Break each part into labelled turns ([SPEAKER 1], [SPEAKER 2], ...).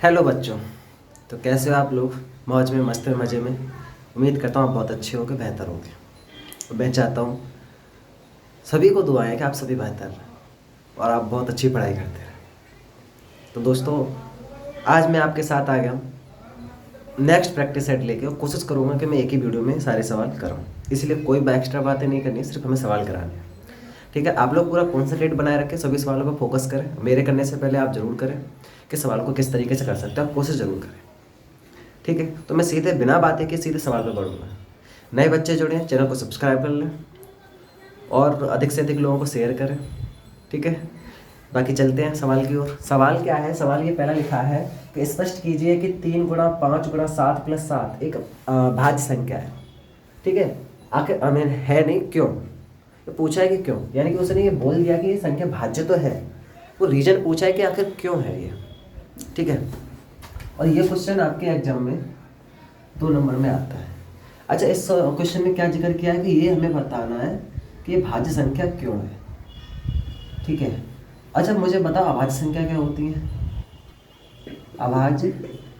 [SPEAKER 1] Hello बच्चों। तो कैसे हो आप लोग? मौज में, मस्त में, मज़े में। उम्मीद करता हूँ आप बहुत अच्छे होगे, बेहतर होगे। और मैं चाहता हूँ, सभी को दुआ है कि आप सभी बेहतर रहें और आप बहुत अच्छी पढ़ाई करते रहें। तो दोस्तों, आज मैं आपके साथ आ गया हूँ नेक्स्ट प्रैक्टिस सेट लेके, और कोशिश करूँगा कि मैं एक ही वीडियो में सारे सवाल कराऊँ। इसलिए कोई एक्स्ट्रा बातें नहीं करनी, सिर्फ हमें सवाल कराने हैं। ठीक है, आप लोग पूरा कॉन्सेंट्रेट बनाए रखें, सभी सवालों पर फोकस करें। मेरे करने से पहले आप ज़रूर करें कि सवालों को किस तरीके से कर सकते हैं, आप कोशिश ज़रूर करें। ठीक है, तो मैं सीधे बिना बातें के सीधे सवाल पे बढ़ूंगा। नए बच्चे जुड़े हैं, चैनल को सब्सक्राइब कर लें और अधिक से अधिक लोगों को शेयर करें। ठीक है, बाकी चलते हैं सवाल की ओर। सवाल क्या है? सवाल ये पहला लिखा है कि स्पष्ट कीजिए कि 3 गुणा 5 गुणा 7 प्लस 7 एक भाज्य संख्या है। ठीक है, आखिर है नहीं, क्यों? तो पूछा है कि क्यों, यानी कि उसने ये बोल दिया कि ये संख्या भाज्य तो है, वो रीजन पूछा है कि आखिर क्यों है ये। ठीक है, और ये क्वेश्चन आपके एग्जाम में 2 नंबर में आता है। अच्छा, इस क्वेश्चन में क्या जिक्र किया है कि ये हमें बताना है कि ये भाज्य संख्या क्यों है। ठीक है, अच्छा मुझे बताओ अभाज्य संख्या क्या होती है? अभाज्य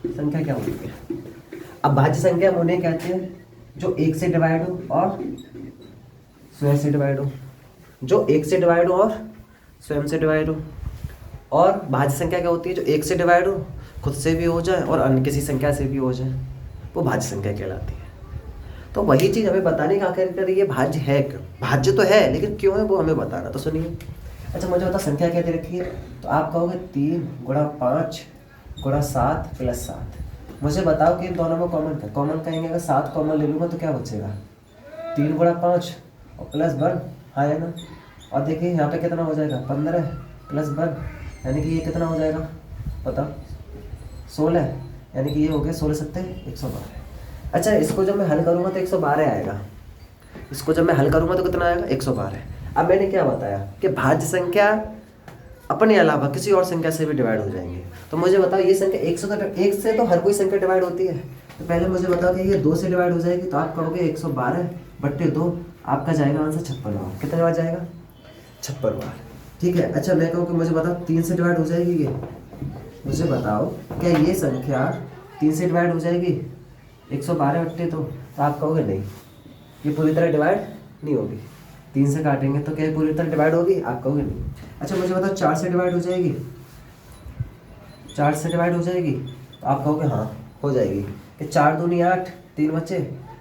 [SPEAKER 1] संख्या क्या होती है? अभाज्य संख्या उन्हें कहते हैं जो 1 से डिवाइड हो और स्वयं से डिवाइड हो। जो 1 से डिवाइड हो और स्वयं से डिवाइड हो। और भाज्य संख्या क्या होती है? जो 1 से डिवाइड हो, खुद से भी हो जाए और अन्य किसी संख्या से भी हो जाए, वो भाज्य संख्या कहलाती है। तो वही चीज़ हमें बताने का आखिर ये भाज्य है क्यों। भाज्य तो है, लेकिन क्यों है वो हमें बताना। तो सुनिए। अच्छा मुझे बताओ संख्या क्या दे रखी है? तो आप कहोगे 3 गुणा 5 गुणा 7 प्लस 7। मुझे बताओ कि इन दोनों में कॉमन कहेंगे। अगर 7 कॉमन ले लूँगा तो क्या बचेगा? 3 गुणा 5 और प्लस 1, हाँ है ना। और देखिए यहाँ पे कितना हो जाएगा? 15 प्लस 1, यानी कि ये कितना हो जाएगा बताओ? 16, यानी कि ये हो गया 16 सत्ते 112। अच्छा, इसको जब मैं हल करूँगा तो 112 आएगा। इसको जब मैं हल करूँगा तो कितना आएगा? 112। अब मैंने क्या बताया कि भाज्य संख्या अपने अलावा किसी और संख्या से भी डिवाइड हो जाएंगे। तो मुझे बताओ ये संख्या 1 से तो हर कोई संख्या डिवाइड होती है। तो पहले मुझे बताओ कि ये 2 से डिवाइड हो जाएगी, तो आप कहोगे 112/2, आपका जाएगा आंसर 56 बार। कितने बार जाएगा? 56 बार। ठीक है, अच्छा मैं कहूँ कि मुझे बताओ 3 से डिवाइड हो जाएगी ये? मुझे बताओ क्या ये संख्या 3 से डिवाइड हो जाएगी 112/2? तो आप कहोगे नहीं, ये पूरी तरह डिवाइड नहीं होगी। 3 से काटेंगे तो क्या पूरी तरह डिवाइड होगी? आप कहोगे नहीं। अच्छा मुझे बताओ 4 से डिवाइड हो जाएगी? 4 से डिवाइड हो जाएगी? तो आप कहोगे हाँ हो जाएगी। कि 4 दूनी 8, 3 बचे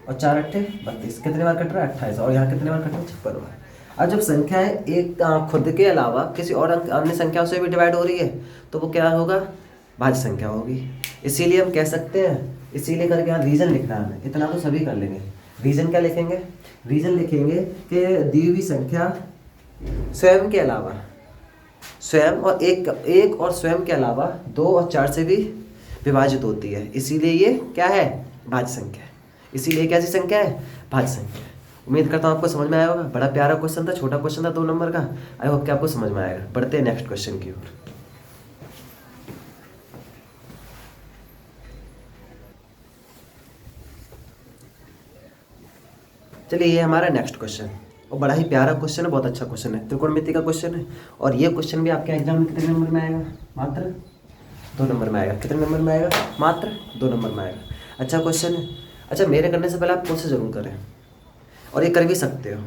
[SPEAKER 1] और 4 अट्ठे 32। कितने बार कट रहा है? 28। और यहाँ कितने बार कट रहा है? 56 बार। अब जब संख्या है एक खुद के अलावा किसी और अन्य संख्याओं से भी डिवाइड हो रही है, तो वो क्या होगा? भाज्य संख्या होगी। इसीलिए हम कह सकते हैं, इसीलिए करके यहाँ रीजन लिखना है हमें। इतना तो सभी कर लेंगे। रीजन क्या लिखेंगे? रीजन लिखेंगे कि दी हुई संख्या स्वयं के अलावा, स्वयं और एक और स्वयं के अलावा 2 और 4 से भी विभाजित होती है। इसीलिए ये क्या है? भाज्य संख्या है। इसीलिए कैसी संख्या है? भाज्य संख्या है। उम्मीद करता हूँ आपको समझ में आया होगा। बड़ा प्यारा क्वेश्चन था, छोटा क्वेश्चन था 2 नंबर का। आई होप कि आपको समझ में आएगा। बढ़ते हैं नेक्स्ट क्वेश्चन की ओर। चलिए, ये हमारा नेक्स्ट क्वेश्चन, और बड़ा ही प्यारा क्वेश्चन है, बहुत अच्छा क्वेश्चन है, त्रिकोणमिति का क्वेश्चन है। और ये क्वेश्चन भी आपके एग्जाम में कितने नंबर में आएगा? मात्र 2 नंबर में आएगा। कितने नंबर में आएगा? मात्र 2 नंबर में आएगा। अच्छा क्वेश्चन है। अच्छा, मेरे करने से पहले आप कोशिश ज़रूर करें, और ये कर भी सकते हो,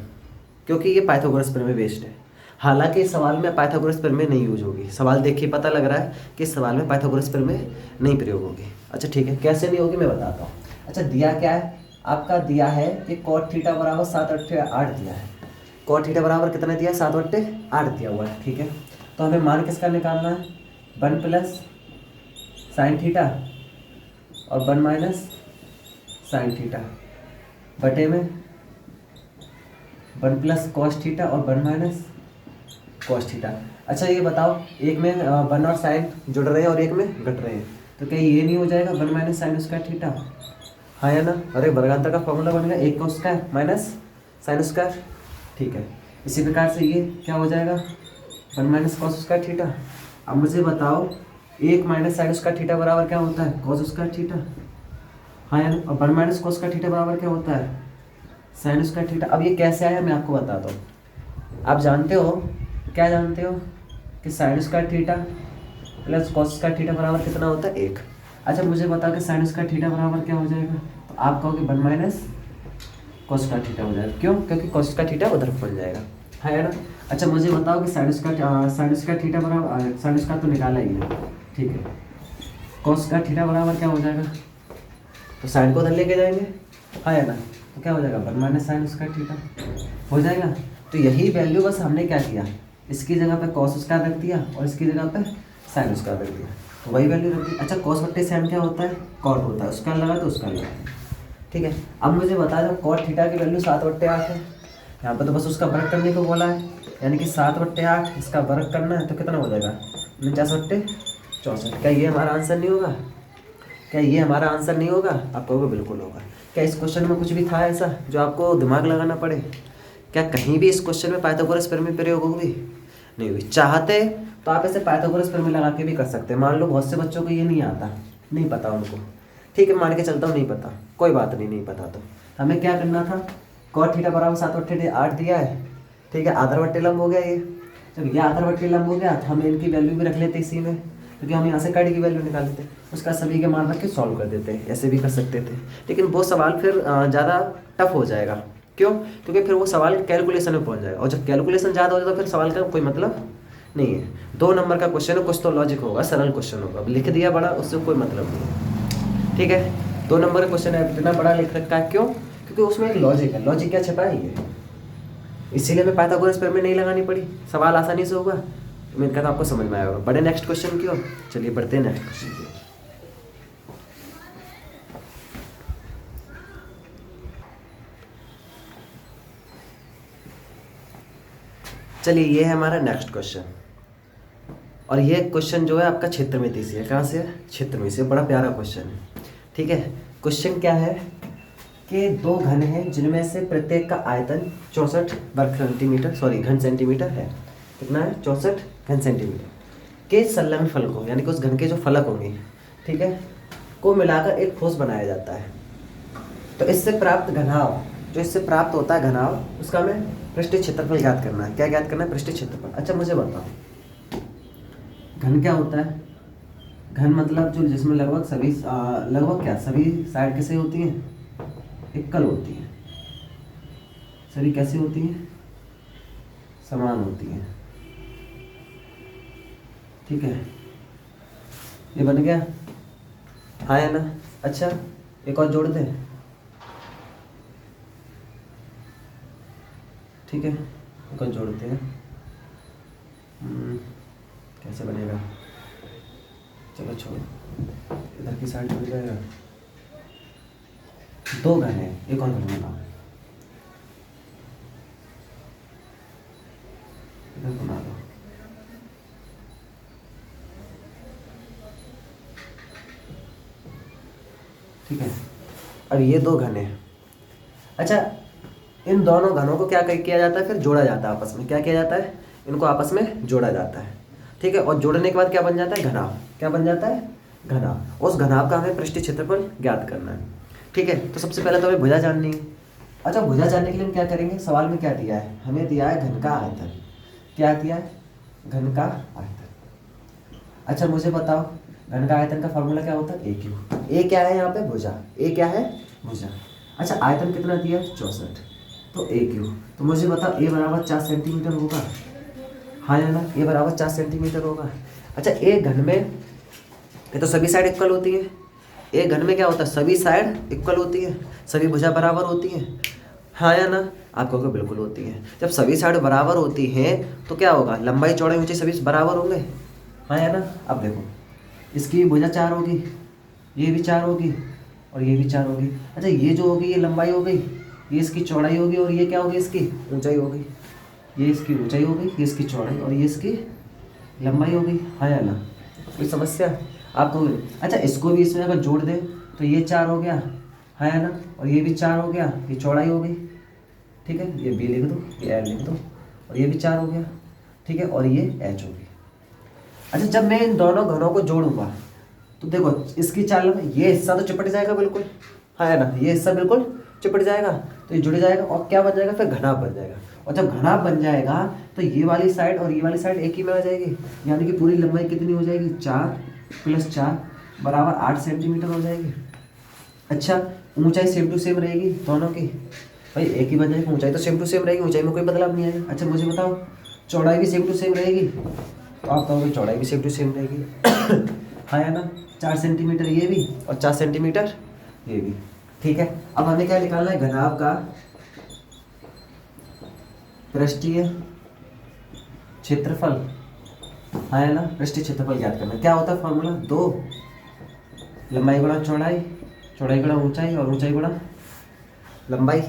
[SPEAKER 1] क्योंकि ये पाइथागोरस प्रमेय बेस्ड है। हालांकि इस सवाल में पाइथागोरस प्रमेय नहीं यूज होगी। सवाल देख के पता लग रहा है कि इस सवाल में पाइथागोरस प्रमेय नहीं प्रयोग होगी। अच्छा ठीक है, कैसे नहीं होगी मैं बताता हूँ। अच्छा, दिया क्या है आपका? दिया है कि cot थीटा बराबर 7/8 दिया है। cot थीटा बराबर कितना दिया है? 7/8 दिया हुआ है। ठीक है, तो हमें मान किसका निकालना है? 1 प्लस साइन थीटा और 1 माइनस साइन थीटा बटे में 1 प्लस कॉस थीटा और 1 माइनस कॉस थीटा। अच्छा ये बताओ, एक में 1 और साइन जुड़ रहे हैं और एक में घट रहे हैं, तो क्या ये नहीं हो जाएगा 1 माइनस साइन स्क्वायर थीटा? हाँ या ना? अरे वर्गांतर का फॉर्मूला बनेगा 1 का स्क्वायर माइनस साइन स्क्वायर। ठीक है, इसी प्रकार से ये क्या हो जाएगा? 1 माइनस कॉस स्क्वायर थीटा। अब मुझे बताओ 1 माइनस साइन स्क्वायर थीटा बराबर क्या होता है? Cos square theta. हाँ या ना? और 1 माइनस कॉस स्क्वायर थीटा बराबर क्या होता है? Sine square theta. अब ये कैसे आया मैं आपको बताता हूँ। आप जानते हो, क्या जानते हो कि sine square theta plus cos square theta बराबर कितना होता है 1। अच्छा मुझे बताओ कि साइन स्क्वायर थीटा बराबर क्या हो जाएगा, तो आप कहोगे 1 माइनस कॉस स्क्वायर थीटा हो जाएगा। क्यों? क्योंकि कॉस स्क्वायर थीटा उधर बन जाएगा, है ना। अच्छा मुझे बताओ कि साइन स्क्वायर थीटा बराबर, साइन स्क्वायर तो निकाला ही है, ठीक है, कॉस स्क्वायर थीटा बराबर क्या हो जाएगा, तो साइन को उधर लेके जाएंगे, है ना, तो क्या हो जाएगा 1 माइनस साइन स्क्वायर थीटा हो जाएगा। तो यही वैल्यू बस हमने क्या किया, इसकी जगह पे कॉस स्क्वायर रख दिया और इसकी जगह पे साइन स्क्वायर रख दिया, तो वही वैल्यू रख दी। अच्छा कॉस बट्टे साइन क्या होता है, कॉट होता है, उसका लगा तो उसका लगा, ठीक है। अब मुझे बता दो कॉट थीटा की वैल्यू 7/8 है, यहाँ पे तो बस उसका वर्क करने को बोला है, यानी कि 7/8 इसका वर्क करना है, तो कितना हो जाएगा 49/64। क्या ये हमारा आंसर नहीं होगा, क्या ये हमारा आंसर नहीं होगा? आप कहोगे बिल्कुल होगा। क्या इस क्वेश्चन में कुछ भी था ऐसा जो आपको दिमाग लगाना पड़े? क्या कहीं भी इस क्वेश्चन में पाइथागोरस प्रमेय प्रयोग होगी? नहीं हुई। चाहते तो आप ऐसे पाइथागोरस प्रमेय लगा के भी कर सकते हैं। मान लो बहुत से बच्चों को ये नहीं आता, नहीं पता उनको, ठीक है, मान के चलता हूँ नहीं पता, कोई बात नहीं, नहीं पता तो हमें क्या करना था, कॉट थीटा बराबर 7/8 दिया है, ठीक है, आधारवर्ती लंब हो गया ये। जब ये आधारवर्ती लंब हो गया तो हम इनकी वैल्यू भी रख लेते इसी में, क्योंकि हम यहाँ से कट की वैल्यू निकाल लेते, उसका सभी के मान रख के सॉल्व कर देते, ऐसे भी कर सकते थे। लेकिन वो सवाल फिर ज़्यादा टफ हो जाएगा। क्यों? क्योंकि फिर वो सवाल कैलकुलेशन में पहुँच जाएगा, और जब कैलकुलेशन ज़्यादा हो जाए तो फिर सवाल का कोई मतलब नहीं है। 2 नंबर का क्वेश्चन है, कुछ तो लॉजिक होगा, सरल क्वेश्चन होगा, अब लिख दिया बड़ा उससे कोई मतलब नहीं, ठीक है। 2 नंबर का क्वेश्चन है, इतना बड़ा लिख रखा है, क्यों? क्योंकि उसमें एक लॉजिक है, लॉजिक क्या छिपा है ये, इसीलिए हमें पाइथागोरस प्रमेय नहीं लगानी पड़ी, सवाल आसानी से होगा। उम्मीद करता हूं आपको समझ में आया होगा। बढ़े नेक्स्ट क्वेश्चन की ओर, चलिए बढ़ते हैं नेक्स्ट क्वेश्चन की ओर। चलिए ये है हमारा नेक्स्ट क्वेश्चन, और ये क्वेश्चन जो है आपका क्षेत्रमिति से है। कहाँ से है? क्षेत्रमिति से। बड़ा प्यारा क्वेश्चन है, ठीक है। क्वेश्चन क्या है कि 2 घन हैं जिनमें से प्रत्येक का आयतन 64 वर्ग सेंटीमीटर, सॉरी घन सेंटीमीटर है। कितना है? 64 घन सेंटीमीटर के संलग्न फलकों, यानी कि उस घन के जो फलक होंगे, ठीक है, को मिलाकर एक ठोस बनाया जाता है। तो इससे प्राप्त घनाभ, जो इससे प्राप्त होता है घनाभ, उसका हमें पृष्ठीय क्षेत्रफल ज्ञात करना है। क्या ज्ञात करना है? पृष्ठीय क्षेत्रफल। अच्छा मुझे बताओ घन क्या होता है? घन मतलब जो जिसमें लगभग सभी लगभग क्या सभी साइड कैसे होती हैं? इक्वल होती हैं। सभी कैसी होती हैं? समान होती हैं, ठीक है। ये बन गया, हाँ है ना। अच्छा एक और जोड़ दें, ठीक है, एक और जोड़ते हैं। कैसे बनेगा? चलो छोड़ो, इधर की साइड हो जाएगा। 2 घन है, एक और घन बनाओ, इधर बना दो, ठीक है। अब ये 2 घन है। अच्छा इन दोनों घनों को क्या किया जाता है? फिर जोड़ा जाता है आपस में। क्या किया जाता है? इनको आपस में जोड़ा जाता है, ठीक है। और जोड़ने के बाद क्या बन जाता है? घनाभ। क्या बन जाता है? घनाभ। उस घनाभ का हमें पृष्ठीय क्षेत्रफल ज्ञात करना है, ठीक है। तो सबसे पहले तो हमें भुजा जाननी है। अच्छा भुजा जानने के लिए हम क्या करेंगे? सवाल में क्या दिया है? हमें दिया है घन का आयतन। क्या दिया है? घन का आयतन। अच्छा मुझे बताओ घन का आयतन का फॉर्मूला क्या होता है? A/Q। ए क्या है यहाँ पे? भुजा। ए क्या है? भुजा। अच्छा आयतन कितना दिया? 64, तो A/Q। तो मुझे बताओ A बराबर 4 सेंटीमीटर होगा, हाँ या ना? A बराबर 4 सेंटीमीटर होगा। अच्छा एक घन में ये तो सभी साइड इक्वल होती है, एक घन में क्या होता है? सभी साइड इक्वल होती है, सभी भुजा बराबर होती है, हाँ या ना? आप कहोगे बिल्कुल होती है। जब सभी साइड बराबर होती हैं तो क्या होगा? लंबाई चौड़ाई ऊंचाई सभी बराबर होंगे, हाँ या ना? अब देखो इसकी भुजा 4 होगी, ये भी 4 होगी और ये भी 4 होगी। अच्छा ये जो होगी ये लंबाई हो गई, ये इसकी चौड़ाई होगी, और ये क्या होगी? इसकी ऊंचाई होगी। ये इसकी ऊंचाई हो गई, ये इसकी चौड़ाई, और ये इसकी लंबाई हो गई, हाँ या ना? कोई समस्या आपको? अच्छा इसको भी इसमें अगर जोड़ दें तो ये 4 हो गया, हाँ या ना? और ये भी 4 हो गया, ये चौड़ाई हो गई, ठीक है। ये B लिख दो, ये L लिख दो, और ये भी 4 हो गया, ठीक है, और ये H हो गई। अच्छा जब मैं इन दोनों घनों को जोड़ूंगा तो देखो इसकी 4 लंबाई, ये हिस्सा तो चिपट जाएगा बिल्कुल, हाँ या ना? ये हिस्सा बिल्कुल चिपट जाएगा, तो ये जुड़ जाएगा और क्या बन जाएगा? फिर घनाभ बन जाएगा। और जब घनाभ बन जाएगा तो ये वाली साइड और ये वाली साइड एक ही में आ जाएगी, यानी कि पूरी लंबाई कितनी हो जाएगी, 4 + 4 बराबर 8 सेंटीमीटर हो जाएगी। अच्छा, ऊंचाई सेम टू सेम रहेगी दोनों की, भाई एक ही बन जाएगी, ऊंचाई तो सेम टू सेम रहेगी, ऊंचाई में कोई बदलाव नहीं आएगा। अच्छा मुझे बताओ, चौड़ाई भी सेम टू सेम रहेगी, तो आप कहोगे चौड़ाई भी सेम टू सेम रहेगी हाँ या ना, 4 सेंटीमीटर ये भी और 4 सेंटीमीटर ये भी। ठीक है, अब हमें क्या निकालना है, घनाभ का पृष्ठीय क्षेत्रफल, हाँ है ना, पृष्ठीय क्षेत्रफल ज्ञात करना। क्या होता है फॉर्मूला, 2 लंबाई गुणा चौड़ाई, चौड़ाई गुणा ऊंचाई और ऊंचाई गुणा लंबाई,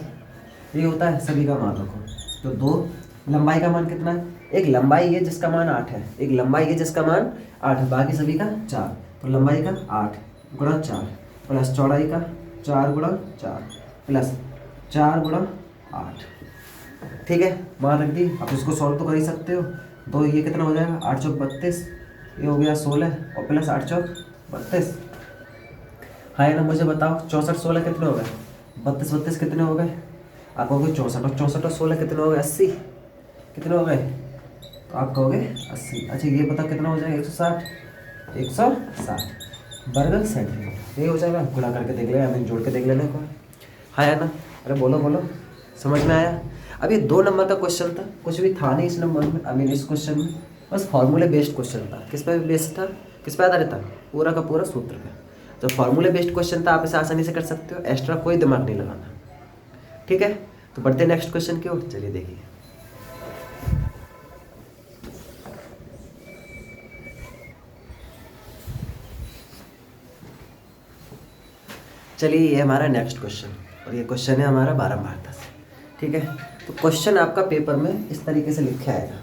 [SPEAKER 1] ये होता है। सभी का मान रखो, तो 2 लंबाई का मान कितना है, एक लंबाई है जिसका मान 8 है, एक लंबाई है जिसका मान 8 है, बाकी सभी का 4, तो लंबाई का 8 गुणा 4 प्लस चौड़ाई का 4 गुणा 4 प्लस 4 गुणा 8। ठीक है, मान रख दी। अब इसको सॉल्व तो कर ही सकते हो, तो ये कितना हो जाएगा, 8 चौक 32, ये हो गया 16 और प्लस 8 चौक 32। हाँ ना, मुझे बताओ 64 16 कितने हो गए, 32 32 कितने हो गए, आप कहोगे 64 और 64 और 16 कितने हो गए, 80 कितने हो गए, तो आप कहोगे 80। अच्छा ये बताओ कितना हो जाएगा, 160 160 वर्ग सेंटीमीटर, ये हो जाएगा। गुणा करके देख लेना, हमें जोड़ के देख लेना को। हाँ यार ना, अरे बोलो बोलो, समझ में आया। अब ये 2 नंबर का क्वेश्चन था, कुछ भी था नहीं इस नंबर में, आई मीन इस क्वेश्चन में, बस फॉर्मूले बेस्ड क्वेश्चन था। किस पे बेस्ड था, किस पे आधारित था, पूरा का पूरा सूत्र पे। तो फॉर्मूले बेस्ड क्वेश्चन था, आप इसे आसानी से कर सकते हो, एक्स्ट्रा कोई दिमाग नहीं लगाना। ठीक है, तो बढ़ते नेक्स्ट क्वेश्चन की ओर, चलिए देखिए। चलिए ये हमारा नेक्स्ट क्वेश्चन, और ये क्वेश्चन है हमारा बारंबारता से। ठीक है, तो क्वेश्चन आपका पेपर में इस तरीके से लिखा आएगा,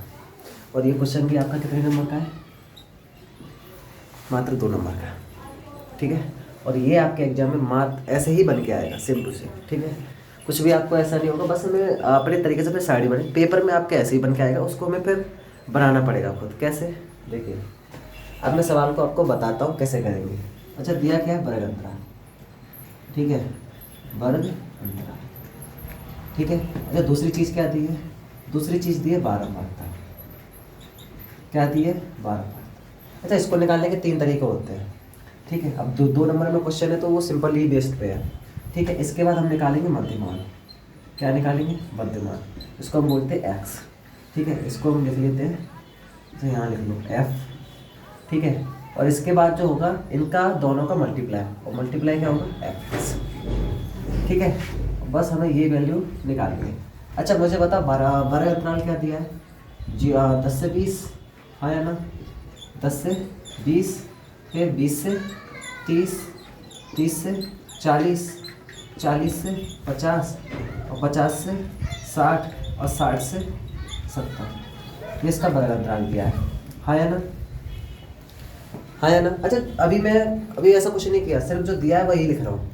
[SPEAKER 1] और ये क्वेश्चन भी आपका कितने नंबर का है, मात्र 2 नंबर का। ठीक है, और ये आपके एग्जाम में मात्र ऐसे ही बन के आएगा, सेम टू सेम। ठीक है, कुछ भी आपको ऐसा नहीं होगा, बस हमें अपने तरीके से फिर साड़ी बने, पेपर में आपके ऐसे ही बन के आएगा, उसको हमें फिर बनाना पड़ेगा खुद। कैसे, देखिए अब मैं सवाल को आपको बताता हूँ कैसे करेंगे। अच्छा दिया क्या है, वर्ग अंतराल। ठीक है, वर्ग अंतराल। ठीक है, अच्छा दूसरी चीज़ क्या दी है, दूसरी चीज़ दी है बारंबारता। क्या दी है, बारंबारता। अच्छा इसको निकालने के 3 तरीके होते हैं। ठीक है, अब 2 नंबर में क्वेश्चन है तो वो सिंपल ही बेस्ड पे है। ठीक है, इसके बाद हम निकालेंगे मध्यमान। क्या निकालेंगे, मध्यमान, इसको हम बोलते हैं एक्स। ठीक है, इसको हम लिख लेते हैं, तो यहाँ लिख लो एफ। ठीक है, और इसके बाद जो होगा इनका दोनों का मल्टीप्लाई, और मल्टीप्लाई क्या होगा, एक्स। ठीक है, बस हमें ये वैल्यू निकालनी है। अच्छा मुझे बता, वर्ग अंतराल क्या दिया है जी, 10 से 20, हाँ या ना, 10 से 20, फिर 20 से 30, 30 से 40, 40 से 50, और 50 से 60, और 60 से 70, ये इसका वर्ग अंतराल दिया है। हाँ या ना, हाँ या ना। अच्छा अभी ऐसा कुछ नहीं किया, सिर्फ जो दिया है वही लिख रहा हूँ।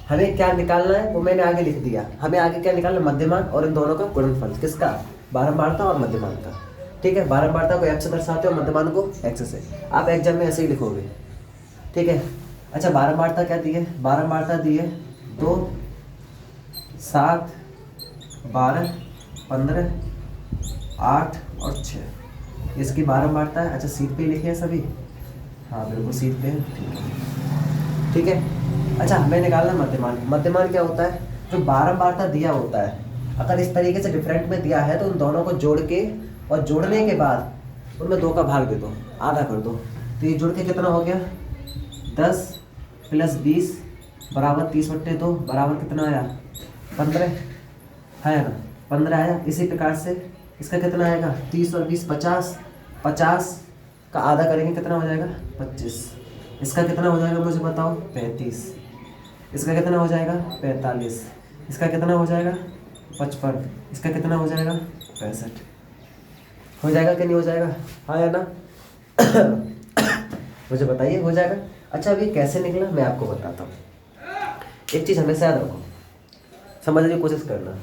[SPEAKER 1] हमें क्या निकालना है वो मैंने आगे लिख दिया, हमें आगे क्या निकालना है, मध्यमान और इन दोनों का गुणनफल, किसका, बारंबारता और मध्यमान का। ठीक है, बारंबारता को एफ से दर्शाते हो, मध्यमान को एक्स से। आप एग्जाम में ऐसे ही लिखोगे। ठीक है, अच्छा बारंबारता क्या दी है, बारंबारता दी है 2, 7, 12, 15, 8 और 6, इसकी बारंबारता है। अच्छा सीट पे लिखे हैं सभी, हाँ बिल्कुल सीट पे है। ठीक है, अच्छा हमें निकालना मध्यमान। मध्यमान क्या होता है, जो बारंबारता दिया होता है, अगर इस तरीके से डिफरेंट में दिया है तो उन दोनों को जोड़ के, और जोड़ने के बाद उनमें 2 का भाग दे दो, आधा कर दो, तो ये जुड़ के कितना हो गया, 10 + 20 बराबर 30/2 बराबर कितना आया, 15 है ना, 15 आया। इसी प्रकार से इसका कितना आएगा, 30 और 20 50, 50 का आधा करेंगे कितना हो जाएगा, 25। इसका कितना हो जाएगा मुझे बताओ, 35। इसका कितना हो जाएगा, 45। इसका कितना हो जाएगा, 55। इसका कितना हो जाएगा, 65। हो जाएगा कि नहीं हो जाएगा, हाँ या ना मुझे बताइए, हो जाएगा। अच्छा अभी कैसे निकला मैं आपको बताता हूँ। एक चीज़ हमेशा याद रखो, समझने की कोशिश करना।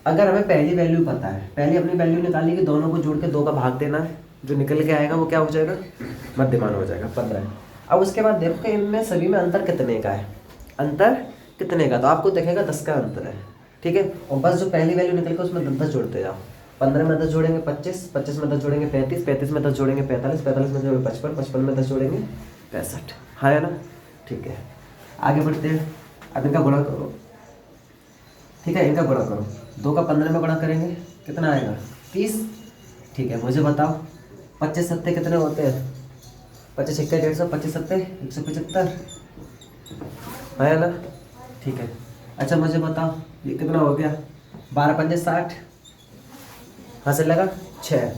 [SPEAKER 1] अगर हमें पहली वैल्यू पता है, पहले अपनी वैल्यू निकालनी कि दोनों को जोड़ के 2 का भाग देना है, जो निकल के आएगा वो क्या हो जाएगा, मध्यमान हो जाएगा, 15। अब उसके बाद देखो कि इनमें सभी में अंतर कितने का है, अंतर कितने का, तो आपको देखेगा 10 का अंतर है। ठीक है, और बस जो पहली वैल्यू निकल के उसमें 10 जोड़ते जाओ, 15 में 10 जोड़ेंगे 25, 25 में 10 जोड़ेंगे 35, 35 में 10 जोड़ेंगे 45, 45 में जोड़ेंगे 55, 55 में 10 जोड़ेंगे 65। हाँ है ना, ठीक है। आगे बढ़ते हैं। अब इनका गुणा करो, ठीक है, इनका गुणा करो। 2 का 15 में गुणा करेंगे कितना आएगा 30, ठीक है। मुझे बताओ 25 सत्ते कितने होते हैं? 25 इक्का 150, 25 सत्ते 175, है ना, ठीक है। अच्छा मुझे बताओ ये कितना हो गया? 12 पंजे 60, हाँ से लगा 6,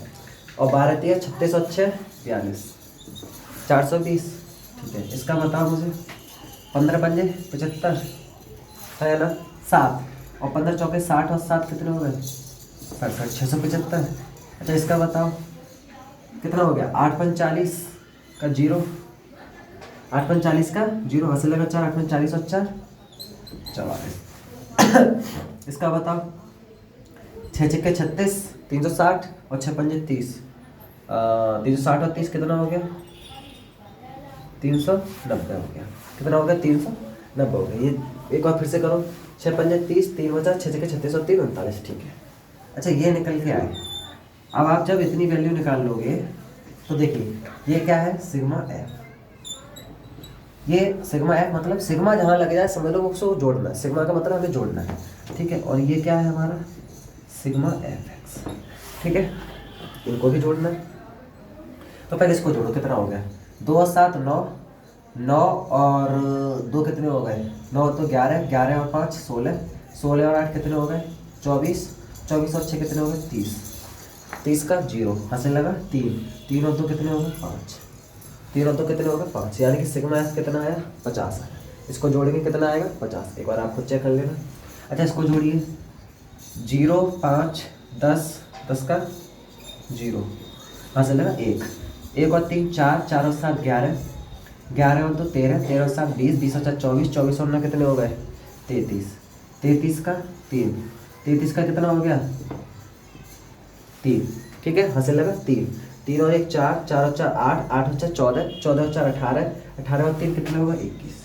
[SPEAKER 1] और 12 तिया 36 और 6 42, 420, ठीक है। इसका बताओ मुझे। 15 पंजे 75, है ना, 7, और 15 चौके 60 और 7 कितने हो गए? 67, 675। अच्छा इसका बताओ कितना हो गया? 8 पंज 40 का जीरो, 8 पंज 40 का जीरो, हंसे लगा 4, 8 पंज 40 और 4 44। इसका बताओ 6 छक्के 36, 360 और 6 पंजे 30, 360 और 30 कितना हो गया? 390 हो गया। कितना हो गया? 390 हो गया। ये एक बार फिर से करो। 6 पंजे 30, 3 बचा, 6 छक्के 36 और 3 39, ठीक है। अच्छा ये निकल के आए। अब आप जब इतनी वैल्यू निकाल लोगे तो देखिए ये क्या है? Sigma F. ये सिग्मा एफ मतलब सिग्मा जहाँ लग जाए समझ लो उसको जोड़ना है। सिग्मा का मतलब हमें जोड़ना है, ठीक है। और ये क्या है हमारा? सिग्मा एफ एक्स, ठीक है। इनको भी जोड़ना है। तो पहले इसको जोड़ो, कितना हो गया? 2 और 7 9, 9 और 2 कितने हो गए? 9 तो 11, 11 और 5 16, 16 और 8 कितने हो गए? 24, 24 और 6 कितने हो गए? 30, 30 का जीरो, हंसने लगा 3, 3 और 2 कितने हो गए? 5, 3 और 2 कितने हो गए? 5, यानी कि सिग्मा एफ कितना आया? 50 आया। इसको जोड़ेंगे कितना आएगा? 50। एक बार आप खुद चेक कर लेना। अच्छा इसको जोड़िए। 0 5 10, 10 का जीरो, हंसने लगा 1, 1 और 3 4, 4 और 7 11, 11 और 2 13, 13 और 7 20, 20 और 4 24, 24 और 9 कितने हो गए? 33, 33 का 3, 33 का कितना हो गया? 3, ठीक है, हंसने लगा 3, 3 और 1 4, 4 और 4 8, 8 और 4 14, 14 और 4 18, 18 और 3 कितने हो गए? 21,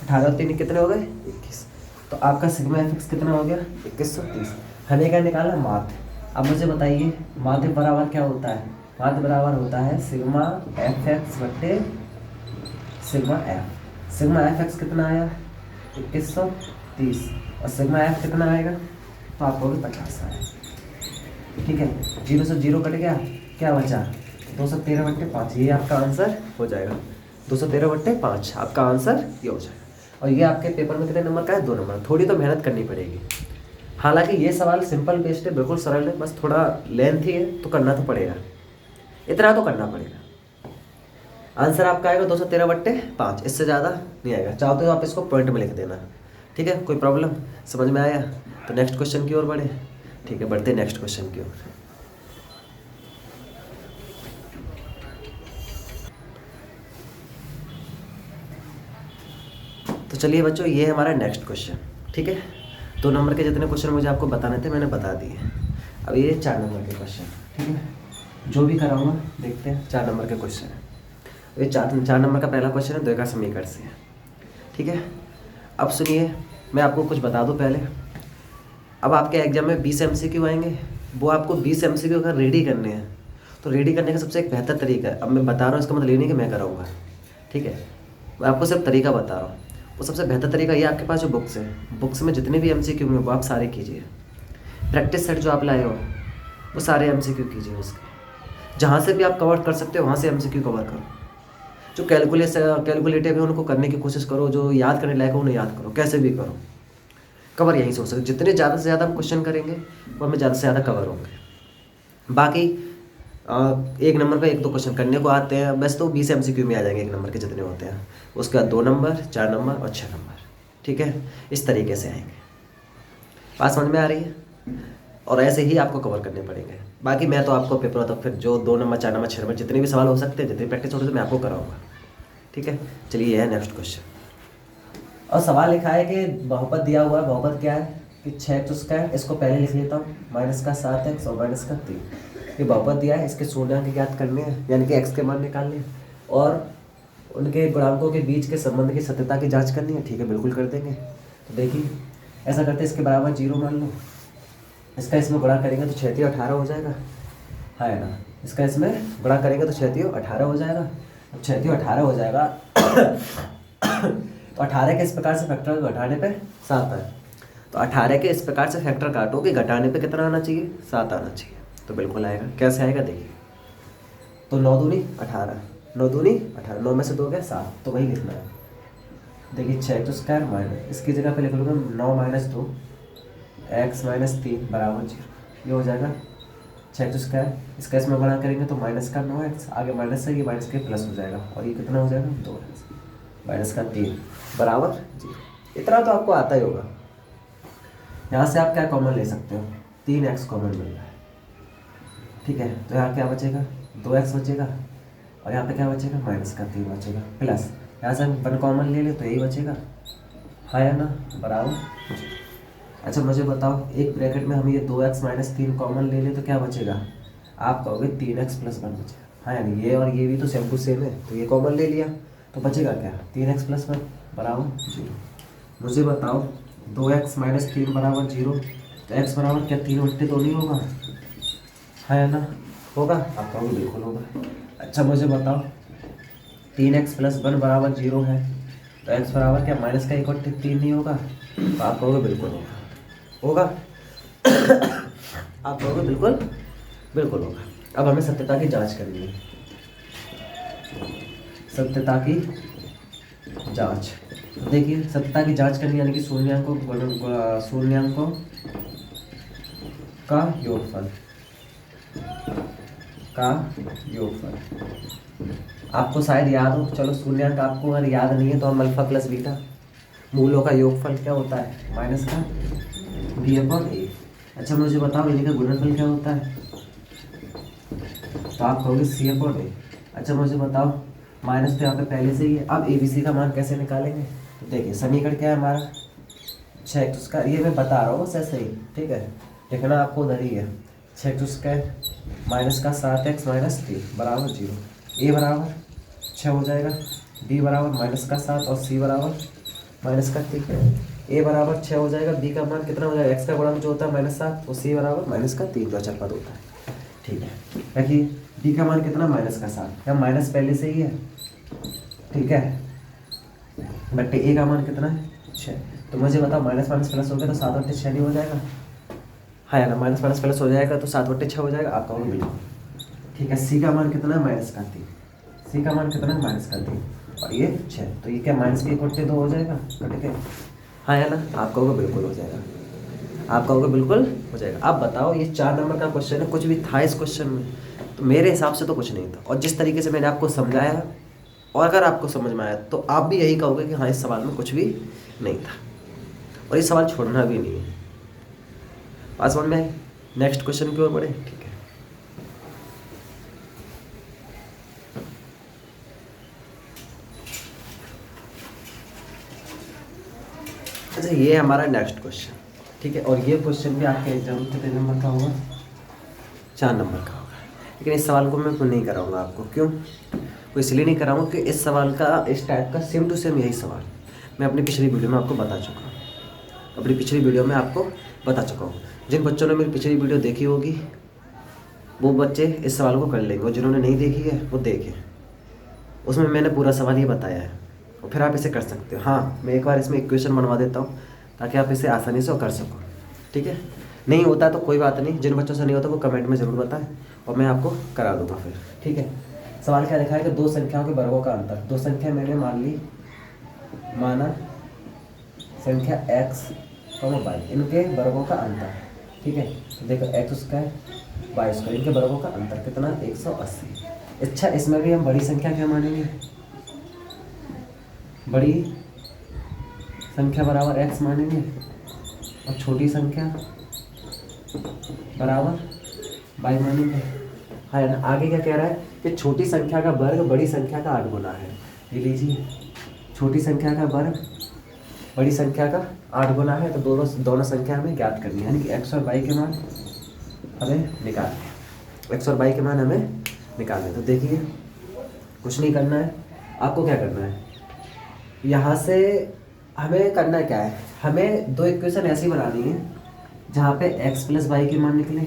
[SPEAKER 1] 18 और 3 कितने हो गए? 21। तो आपका सिग्मा एफ एक्स कितना हो गया? 2130। हमें क्या निकालना? माध्य। अब मुझे बताइए माध्य बराबर क्या होता है? माध्य बराबर होता है सिग्मा एफ एक्स बट्टे sigma F. Sigma F x कितना आया? 2130, और सिग्मा एफ कितना आएगा? तो आपको भी 50 आया, ठीक है। 0 से 0 कट गया, क्या बचा? 213/5। ये आपका आंसर हो जाएगा। 213/5 आपका आंसर ये हो जाएगा। और ये आपके पेपर में कितने नंबर का है? 2 नंबर। थोड़ी तो मेहनत करनी पड़ेगी। हालांकि ये सवाल सिंपल बेस्ड है, बिल्कुल सरल है, बस थोड़ा लेंथी है तो करना तो पड़ेगा, इतना तो करना पड़ेगा। आंसर आपका आएगा 213/5, इससे ज़्यादा नहीं आएगा। चाहो तो आप इसको पॉइंट में लिख देना, ठीक है। कोई प्रॉब्लम? समझ में आया? तो नेक्स्ट क्वेश्चन की ओर बढ़े, ठीक है। बढ़ते नेक्स्ट क्वेश्चन की ओर। तो चलिए बच्चों, ये है हमारा नेक्स्ट क्वेश्चन, ठीक है। 2 नंबर के जितने क्वेश्चन मुझे आपको बताने थे मैंने बता दिए। अब ये 4 नंबर के क्वेश्चन, ठीक है। जो भी कराऊंगा देखते हैं। 4 नंबर के क्वेश्चन है। ये 4 नंबर का पहला क्वेश्चन है द्विघात समीकरण से, ठीक है। अब सुनिए, मैं आपको कुछ बता दूं पहले। अब आपके एग्जाम में 20 MCQ आएंगे, वो आपको 20 MCQ अगर रेडी करने हैं तो रेडी करने का सबसे एक बेहतर तरीका है। अब मैं बता रहा हूँ, इसका मतलब ये नहीं कि मैं कराऊंगा, ठीक है। मैं आपको सिर्फ तरीका बता रहा हूँ। वो सबसे बेहतर तरीका ये, आपके पास जो बुक्स है, बुक्स में जितने भी MCQ में वो आप सारे कीजिए। प्रैक्टिस सेट जो आप लाए हो वो सारे MCQ कीजिए उसके। जहाँ से भी आप कवर कर सकते हो वहाँ से MCQ कवर करो। जो कैलकुलेटिव है उनको करने की कोशिश करो, जो याद करने लायक है उन्हें याद करो, कैसे भी करो। कवर यहीं से हो सकते, जितने ज़्यादा से ज़्यादा हम क्वेश्चन करेंगे वो हमें ज़्यादा से ज़्यादा कवर होंगे। बाकी 1 नंबर का 1-2 क्वेश्चन करने को आते हैं, बस तो 20 MCQ में आ जाएंगे 1 नंबर के जितने होते हैं। उसके बाद 2 नंबर, 4 नंबर और 6 नंबर, ठीक है। इस तरीके से आएंगे। बात समझ में आ रही है? और ऐसे ही आपको कवर करने पड़ेंगे। बाकी मैं तो आपको पेपर तक फिर जो 2 नंबर, 4 नंबर, 6 नंबर जितने भी सवाल हो सकते हैं, जितनी प्रैक्टिस हो रही है मैं आपको कराऊंगा, ठीक है। चलिए ये है नेक्स्ट क्वेश्चन। और सवाल लिखा है कि बहुपद दिया हुआ है। बहुपद क्या है कि 6x², इसको पहले लिख लेता हूँ, माइनस का 7x और माइनस का 3। ये बहुपद दिया है, इसके शून्यांक ज्ञात करने हैं, यानी कि x के मान निकालने हैं और उनके गुणांकों के बीच के संबंध की सत्यता की जांच करनी है, ठीक है। बिल्कुल कर देंगे। तो देखिए ऐसा करते हैं, इसके बराबर 0 मान लो, इसका इसमें गुणा करेंगे तो 6 18 हो जाएगा, है ना। इसका इसमें गुणा करेंगे तो 6 18 हो जाएगा। अब 6 18 हो जाएगा तो 18 के इस प्रकार से फैक्टर घटाने पे 7 है। तो 18 के इस प्रकार से फैक्टर काटोगे, घटाने पे कितना आना चाहिए? 7 आना चाहिए। तो बिल्कुल आएगा। कैसे आएगा देखिए, तो 9 दूनी 18, 9 दूनी 18, 9 में से 2 गया 7, तो वही लिखना है। देखिए 6 तो स्क्वायर माइनस, इसकी जगह पे लिख लूँगा 9 माइनस 2 x माइनस 3 बराबर 0। ये हो जाएगा 6 तो स्क्वायर, इसका इसमें गुणा करेंगे तो माइनस का 9x, आगे माइनस है, ये माइनस के प्लस हो जाएगा, और ये कितना हो जाएगा? 2x माइनस का 3 बराबर 0। इतना तो आपको आता ही होगा। यहाँ से आप क्या कॉमन ले सकते हो? 3x कॉमन मिल रहा है, ठीक है। तो यहाँ क्या बचेगा? 2x बचेगा, और यहाँ पे क्या बचेगा? माइनस का 3 बचेगा, प्लस यहाँ से हम 1 कॉमन ले ले तो यही बचेगा, है ना, बराबर। अच्छा मुझे बताओ, एक ब्रैकेट में हम ये 2x माइनस 3 कॉमन ले ले तो क्या बचेगा? आप कहोगे 3x प्लस 1 बचेगा, हाँ यानी ये और ये भी तो सेम टू सेम है, तो ये कॉमन ले लिया तो बचेगा क्या? 3x प्लस 1 बराबर 0। मुझे बताओ 2x माइनस 3 बराबर 0, तो x बराबर क्या 3/2 तो नहीं होगा, है ना, होगा? आप कहोगे बिल्कुल होगा। अच्छा मुझे बताओ 3x प्लस 1 बराबर 0 है, तो x बराबर क्या माइनस का 1/3 नहीं होगा? तो आप कहोगे बिल्कुल होगा, होगा। आप कहोगे बिल्कुल बिल्कुल होगा। अब हमें सत्यता की जांच करनी है, सत्यता की जांच। तो देखिए सत्यता की जांच करनी यानी कि शून्यांकों का योगफल, का योगफल। आपको शायद याद हो, चलो शून्यांक आपको अगर याद नहीं है तो हम अल्फा प्लस बीटा, मूलों का योगफल क्या होता है? माइनस का b/a। अच्छा मुझे बताओ इन्हीं का गुणनफल क्या होता है? तो आप कहोगे c/a। अच्छा मुझे बताओ माइनस तो यहाँ पे पहले से ही है, अब abc का मान कैसे निकालेंगे? तो देखिए समीकरण क्या है हमारा? 6x स्क्वायर, ये मैं बता रहा हूँ बस ऐसे ही, ठीक है, लिखना आपको उधर ही है। 6x स्क्वायर माइनस का 7x माइनस 3 बराबर 0। a बराबर 6 हो जाएगा, b बराबर माइनस का 7 और c बराबर माइनस का 3। a बराबर 6 हो जाएगा, b का मान कितना हो जाएगा? x का गुणांक जो होता है -7, तो c बराबर माइनस का 3 जो अचल पद होता है, ठीक है। देखिए b का मान कितना? माइनस का 7, क्या माइनस पहले से ही है, ठीक है, बट a का मान कितना है? 6। तो मुझे बताओ माइनस माइनस प्लस हो गया तो 7/6 नहीं हो जाएगा, हाँ ना, माइनस माइनस प्लस हो जाएगा तो 7/6 हो जाएगा, आप कहोगे बिल्कुल, ठीक है। c का मान कितना है? माइनस का 3, c का मान कितना है? माइनस का 3, और ये 6, तो ये क्या माइनस के 1/2 हो जाएगा, कट के, हाँ है ना, आप कहोगे बिल्कुल हो जाएगा, आप कहोगे बिल्कुल हो जाएगा। अब बताओ ये 4 नंबर का क्वेश्चन है, कुछ भी था इस क्वेश्चन में? तो मेरे हिसाब से तो कुछ नहीं था, और जिस तरीके से मैंने आपको समझाया, और अगर आपको समझ में आया तो आप भी यही कहोगे कि हाँ इस सवाल में कुछ भी नहीं था, और ये सवाल छोड़ना भी नहीं है। पासवर्ड में नेक्स्ट क्वेश्चन की ओर बढ़े, ठीक है। अच्छा ये हमारा नेक्स्ट क्वेश्चन, ठीक है, और ये क्वेश्चन भी आपके एग्जाम में कितने नंबर का होगा? 4 नंबर का होगा। लेकिन इस सवाल को मैं नहीं कराऊंगा आपको, क्यों? वो इसलिए नहीं कराऊंगा कि इस सवाल का, इस टाइप का सेम टू सेम यही सवाल मैं अपनी पिछली वीडियो में आपको बता चुका हूँ, अपनी पिछली वीडियो में आपको बता चुका हूँ। जिन बच्चों ने मेरी पिछली वीडियो देखी होगी वो बच्चे इस सवाल को कर लेंगे, और जिन्होंने नहीं देखी है वो देखें, उसमें मैंने पूरा सवाल ये बताया है, और फिर आप इसे कर सकते हो। हाँ मैं एक बार इसमें इक्वेशन बनवा देता हूँ ताकि आप इसे आसानी से कर सको, ठीक है। नहीं होता तो कोई बात नहीं, जिन बच्चों से नहीं होता वो कमेंट में ज़रूर बताएं और मैं आपको करा दूँगा फिर, ठीक है। सवाल क्या लिखा है कि दो संख्याओं के वर्गों का अंतर, दो संख्या मैंने माना संख्या x और y, इनके वर्गों का अंतर, ठीक है। तो देखो x स्क्वायर y स्क्वायर, इनके वर्गों का अंतर कितना? 180। अच्छा इसमें भी हम बड़ी संख्या क्या मानेंगे? बड़ी संख्या बराबर x मानेंगे, और छोटी संख्या बराबर y मानेंगे, है ना। आगे क्या कह रहा है कि छोटी संख्या का वर्ग बड़ी संख्या का 8 गुना है। ये लीजिए, छोटी संख्या का वर्ग बड़ी संख्या का 8 गुना है, तो दोनों संख्या हमें ज्ञात करनी है, यानी कि x और y के मान हमें निकालने हैं, x और y के मान हमें निकालने। तो देखिए कुछ नहीं करना है, आपको क्या करना है, यहाँ से हमें करना क्या है, हमें दो इक्वेशन ऐसी बनानी है जहाँ पे x प्लस वाई के मान निकले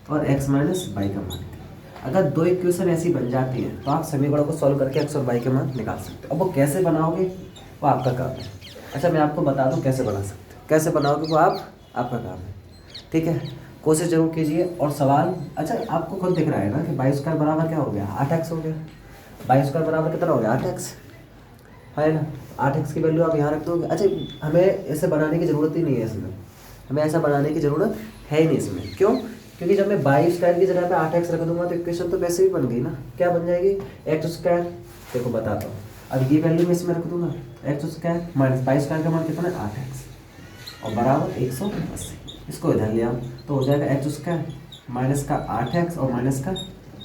[SPEAKER 1] और x माइनस वाई का मान निकले। अगर दो इक्वेशन ऐसी बन जाती है तो आप समीकरणों को सॉल्व करके x और y के मान निकाल सकते हो। अब वो कैसे बनाओगे वो आपका काम है। अच्छा मैं आपको बता दूँ कैसे बना सकते हो, कैसे बनाओगे वो आपका काम है, ठीक है। कोशिश जरूर कीजिए। और सवाल अच्छा आपको खुद दिख रहा है ना कि वाई स्क्वायर बराबर क्या हो गया, 8x हो गया। वाई स्क्वायर बराबर कितना हो गया, 8x है ना। 8x की वैल्यू आप यहाँ रख दोगे। अच्छा हमें ऐसे बनाने की ज़रूरत ही नहीं है इसमें, हमें ऐसा बनाने की ज़रूरत है ही नहीं इसमें। क्यों? क्योंकि जब मैं वाई स्क्वायर की जगह पे 8x रख दूंगा तो इक्वेशन तो वैसे ही बन गई ना। क्या बन जाएगी, एक्स स्क्वायर। देखो बताता हूँ, अब ये वैल्यू मैं इसमें रख दूंगा, x square minus y square का मान कितना है 8x और बराबर 180। इसको इधर ले आओ तो हो जाएगा एक्स स्क्वायर माइनस का 8x और माइनस का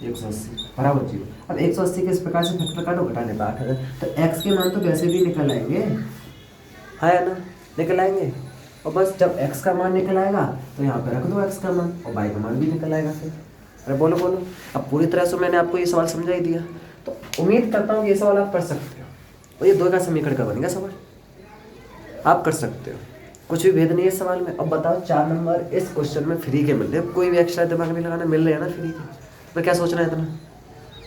[SPEAKER 1] 180 बराबर 0। अब 180 के इस प्रकार से फैक्टर काटो, घटाने पर 8000, तो x के मान तो वैसे भी निकल आएंगे, है ना, निकल आएंगे। और बस जब x का मान निकल आएगा तो यहाँ पे रख दो x का मान और y का मान भी निकल आएगा फिर। अरे बोलो बोलो, अब पूरी तरह से मैंने आपको ये सवाल समझा ही दिया। तो उम्मीद करता हूँ कि ये सवाल आप कर सकते हो और ये 2 का समीकरण का बनेगा सवाल, आप कर सकते हो, कुछ भी भेद नहीं है सवाल में। अब बताओ 4 नंबर इस क्वेश्चन में फ्री के मिल रहे हैं, कोई भी एक्स्ट्रा दिमाग नहीं लगाना, मिल रहे हैं ना फ्री के, तो क्या सोचना है इतना।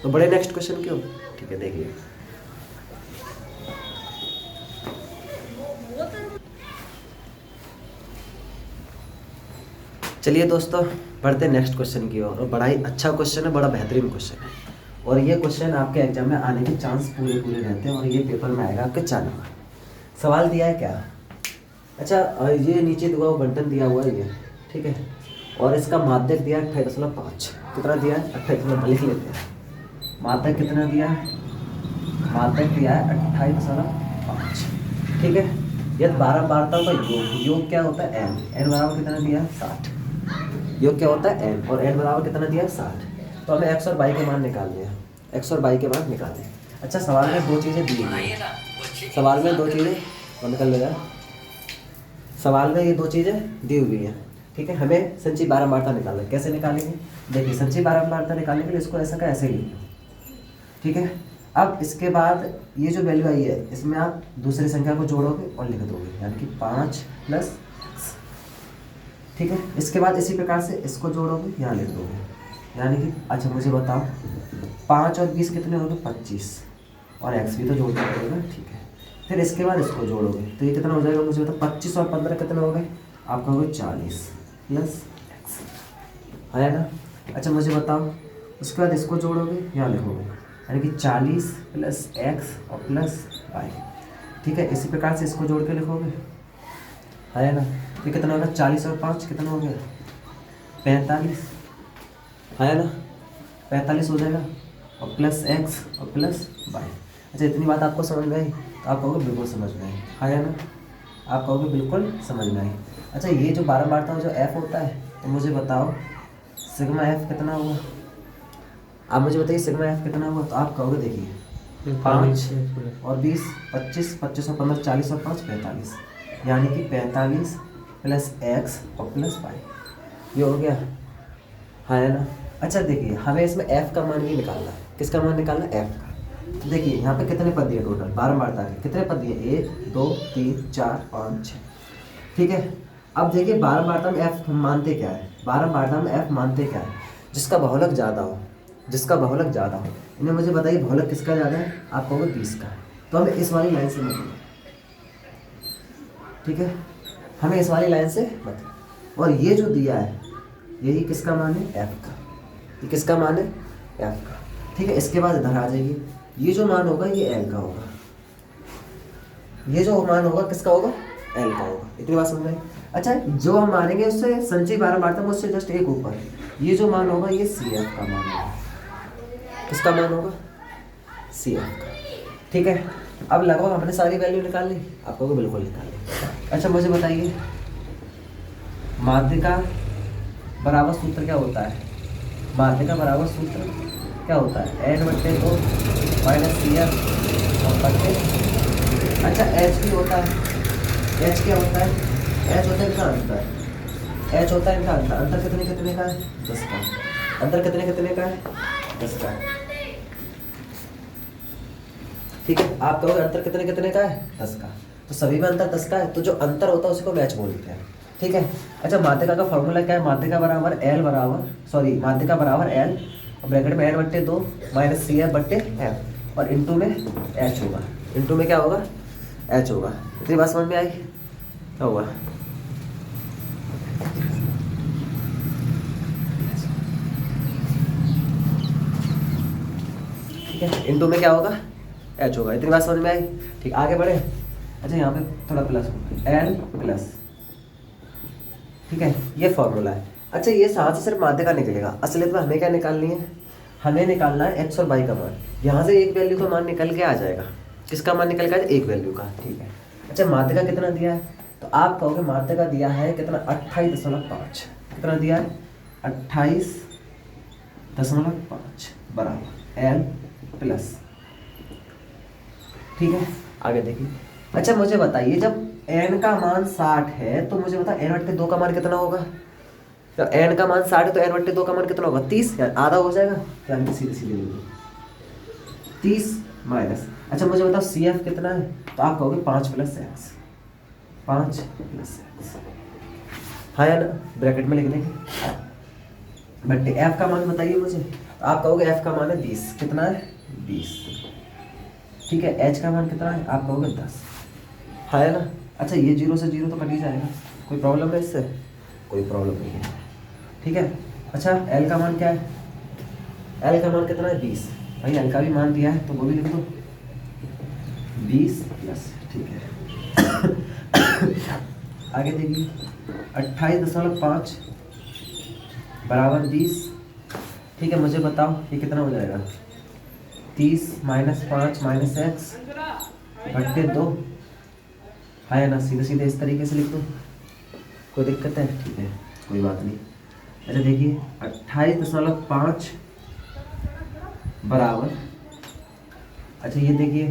[SPEAKER 1] तो बड़े नेक्स्ट क्वेश्चन क्यों, ठीक है देखिए। चलिए दोस्तों बढ़ते नेक्स्ट क्वेश्चन की ओर। और बड़ा ही अच्छा क्वेश्चन है, बड़ा बेहतरीन क्वेश्चन है और ये क्वेश्चन आपके एग्जाम में आने के चांस पूरे रहते हैं और ये पेपर में आएगा आपके 4 नंबर। सवाल दिया है क्या, अच्छा ये नीचे दिया हुआ बंटन दिया हुआ है ये, ठीक है, और इसका माध्यक दिया है 28.5। कितना दिया है 28, लिख लेते हैं। माध्यक कितना दिया है, माध्यक दिया है 28.5, ठीक है। यदि 12 बारताओं का योग क्या होता है n बराबर कितना दिया है 60। योग क्या होता है n और n बराबर कितना दिया है 60। तो हमें x और y के मान निकालने हैं, x और y के मान निकालने हैं। अच्छा सवाल में 2 चीज़ें दी हुई हैं, सवाल में 2 चीज़ें निकल लेगा, सवाल में ये 2 चीज़ें दी हुई हैं, ठीक है। हमें संचयी बारंबारता निकालना है, कैसे निकालेंगे देखिए। संचयी बारंबारता निकालने के लिए इसको ऐसा का ऐसे लिख लो, ठीक है। अब इसके बाद ये जो वैल्यू आई है इसमें आप दूसरी संख्या को जोड़ोगे और लिख दोगे, यानी कि 5 + x, ठीक है। इसके बाद इसी प्रकार से इसको जोड़ोगे, यहाँ लिख दोगे, यानी कि अच्छा मुझे बताओ 5 और 20 कितने हो गए 25 और x भी तो जोड़ना पड़ेगा, ठीक है। फिर इसके बाद इसको जोड़ोगे तो ये कितना हो जाएगा मुझे बताओ, 25 और 15 कितने हो गए आपका, हो गए 40 + x, है ना। अच्छा मुझे बताओ उसके बाद इसको जोड़ोगे, यहाँ लिखोगे, यानी कि 40 + x और +y, ठीक है। इसी प्रकार से इसको जोड़ के लिखोगे, है ना। ये कितना होगा 40 और 5 कितना हो गया 45, है ना, 45 हो जाएगा और +x और +y। अच्छा इतनी बात आपको समझ में आई, तो आप कहोगे बिल्कुल समझ में आई, है ना, आप कहोगे बिल्कुल समझ में आई। अच्छा ये जो बारंबारता जो f होता है, तो मुझे बताओ सिग्मा f कितना होगा, आप मुझे बताइए सिग्मा f कितना होगा। तो आप कहोगे देखिए 5 और 20 25, 25 और 15 40 और 5 45, यानी कि 45 + x और +y, ये हो गया, है ना। अच्छा देखिए हमें इसमें f का मान भी निकालना है, किसका मान निकालना है f का। तो देखिए यहाँ पे कितने पद दिए टोटल बारंबारता के, कितने पद दिए 1 2 3 4 5 6, ठीक है। अब देखिए बारंबारता में f मानते क्या है, बारंबारता में f मानते क्या है, जिसका बहुलक ज़्यादा हो, जिसका बहुलक ज़्यादा हो। इन्हें मुझे बताइए बहुलक किसका ज़्यादा है, आप कहोगे 20 का है, तो हमें इस वाली लाइन से मतलब, ठीक है, हमें इस वाली लाइन से मतलब। और ये जो दिया है यही किसका मान है f का, ये किसका मान है f का, ठीक है। इसके बाद इधर आ जाइए, ये जो मान होगा ये l का होगा, ये जो मान होगा किसका होगा l का होगा, इतनी बात समझ आई। अच्छा जो हम मानेंगे उससे संचयी बारंबारता में उससे जस्ट एक ऊपर, ये जो मान होगा ये CF का मान होगा, किसका मान होगा CF का, ठीक है। अब लगभग हमने सारी वैल्यू निकाल ली, आपको को बिल्कुल निकाल ली। अच्छा मुझे बताइए माध्यिका बराबर सूत्र क्या होता है, माध्यिका बराबर सूत्र क्या होता है n/2 - CF और बटे, अच्छा h भी होता है, h क्या होता है, h होता है इनका अंतर, h होता है इनका अंतर, अंतर कितने कितने का है 10 का, अंतर कितने कितने का है 10 का, ठीक है। आप कहोगे अंतर कितने कितने का है 10 का, तो सभी में अंतर 10 का है, तो जो अंतर होता है उसी को मैच बोलते हैं। ठीक है। अच्छा माध्यिका का फॉर्मूला क्या है, माध्यिका बराबर एल बराबर माध्यिका बराबर एल और ब्रैकेट में n/2 माइनस सी एफ बट्टे एफ और इंटू में एच होगा, इंटू में क्या होगा एच होगा। इतनी बात समझ में आई, क्या होगा ठीक है, इंटू में क्या होगा एच होगा। इतनी बात समझ में आई, ठीक आगे बढ़े। अच्छा यहाँ पे थोड़ा प्लस होगा एल प्लस, ठीक है ये फॉर्मूला है। अच्छा ये साथ से सिर्फ माध्यिका निकलेगा, असलियत में हमें क्या निकालनी है, हमें निकालना है एक्स और वाई का मान। यहाँ से एक वैल्यू का मान निकल के आ जाएगा, किसका मान निकल के आ जाएगा, एक वैल्यू का, ठीक है। अच्छा माध्यिका कितना दिया है, तो आप कहोगे माध्यिका दिया है कितना 28.5, कितना दिया है 28.5 बराबर एल प्लस, ठीक है आगे देखिए। अच्छा मुझे बताइए जब n का मान 60 है तो मुझे बता n/2 का मान कितना होगा। जब n का मान 60 है तो n/2 का मान कितना होगा 30, यार आधा हो जाएगा, यानी सीधे सीधे 30 माइनस। अच्छा मुझे बताओ सी एफ कितना है, तो आप कहोगे 5 + x, 5 + x, हाँ या ना, ब्रैकेट में लिख देंगे बट्टे f का मान बताइए मुझे, तो आप कहोगे f का मान है 20, कितना है 20, ठीक है। h का मान कितना है, आप कहोगे 10, हाँ है ना। अच्छा ये 0 से 0 तो कट ही जाएगा, कोई प्रॉब्लम है इससे, कोई प्रॉब्लम नहीं है, ठीक है। अच्छा l का मान क्या है, l का मान कितना है 20, भाई l का भी मान दिया है तो वो भी लिख दो 20 प्लस, ठीक है। आगे देखिए 28.5 बराबर 20, ठीक है। मुझे बताओ ये कितना हो जाएगा 30 माइनस 5 माइनस एक्स बट्टे 2, है ना, सीधे सीधे इस तरीके से लिख दो, कोई दिक्कत है, ठीक है कोई बात नहीं। अच्छा देखिए 28.5 बराबर, अच्छा ये देखिए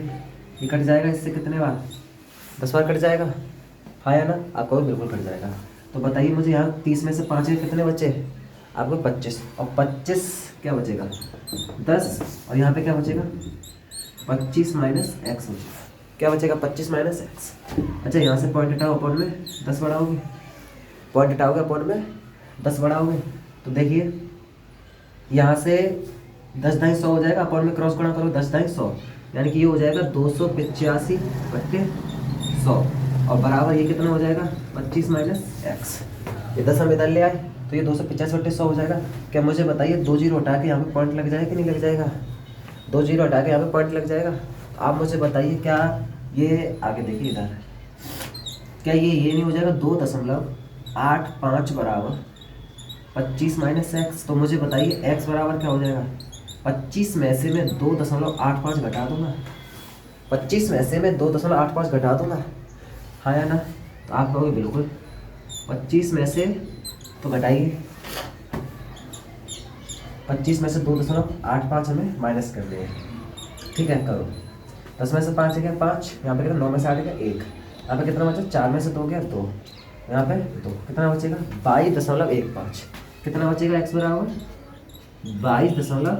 [SPEAKER 1] ये कट जाएगा इससे कितने बार, 10 बार कट जाएगा, हाँ या ना, आपको बिल्कुल कट जाएगा। तो बताइए मुझे यहाँ 30 में से 5 के कितने बचे, आपको 25, और 25 क्या बचेगा 10, और यहाँ पे क्या बचेगा 25 माइनस एक्स बचेगा, क्या बचेगा 25 माइनस एक्स। अच्छा यहाँ से पॉइंट हटाओ, अपॉन में 10 बढ़ाओगे, पॉइंट हटाओगे अपॉन में 10 बढ़ाओगे, तो देखिए यहाँ से 10 दाई 100 हो जाएगा, अपॉन में क्रॉस गुणा करो 10 दाई 100, यानी कि ये हो जाएगा 285 बट्टे 100 और बराबर ये कितना हो जाएगा 25 माइनस एक्स। ये 10 हम इधर ले आए तो ये 285 बट्टे 100 हो जाएगा। क्या मुझे बताइए 2 जीरो हटा के यहाँ पे पॉइंट लग जाएगा कि नहीं लग जाएगा, 2 जीरो हटा के यहाँ पे पॉइंट लग जाएगा। तो आप मुझे बताइए क्या ये, आगे देखिए इधर, क्या ये नहीं हो जाएगा 2.85 बराबर 25 माइनस एक्स। तो मुझे बताइए एक्स बराबर क्या हो जाएगा, 25 में से मैं 2.85 घटा दूंगा, 25 में से मैं 2.85 घटा दूंगा, हाँ या ना। तो आप कहोगे बिल्कुल, 25 में से तो घटाइए, 25 में से 2.85 हमें माइनस कर देंगे, ठीक है करो। 10 में से 5 है क्या 5, यहाँ पे कितना 9 में से 8 है क्या 1, यहाँ पे कितना बचा 4 में से 2 गया 2, यहाँ पे 2, कितना बचेगा 22.15, कितना बचेगा x बराबर 22.15,